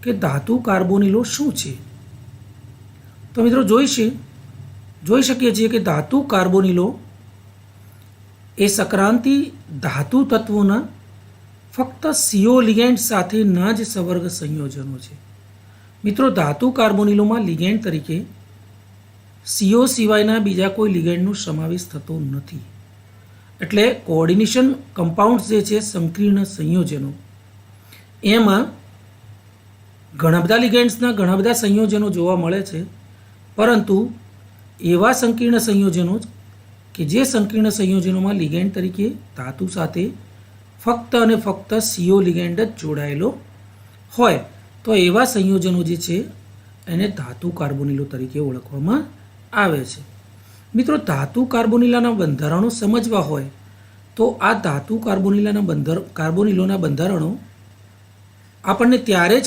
કે ધાતુ કાર્બોનિલો શું છે? તો મિત્રો જોઈ શકીએ છીએ કે ધાતુ કાર્બોનિલો એ સક્રાંતિ ધાતુ તત્વોના ફક્ત CO લિગેન્ડ સાથેના જ સવર્ગ સંયોજનો છે. મિત્રો ધાતુ કાર્બોનિલોમાં લિગેન્ડ તરીકે CO સિવાયના બીજા કોઈ લિગેન્ડનો સમાવેશ થતો નથી. એટલે કોઓર્ડિનેશન કમ્પાઉન્ડ્સ જે છે સંકીર્ણ સંયોજનો એમાં ઘણા બધા લિગેન્ડ્સના ઘણા બધા સંયોજનો જોવા મળે છે, પરંતુ એવા સંકીર્ણ સંયોજનો કે જે સંકીર્ણ સંયોજનોમાં લિગેન્ડ તરીકે ધાતુ સાથે ફક્ત અને ફક્ત CO લિગેન્ડ જ જોડાયેલો હોય તો એવા સંયોજનો જે છે એને ધાતુ કાર્બોનિલો તરીકે ઓળખવામાં આવે છે. મિત્રો ધાતુ કાર્બોનિલાના બંધારણો સમજવા હોય તો આ ધાતુ કાર્બોનિલોના બંધારણો આપણને ત્યારે જ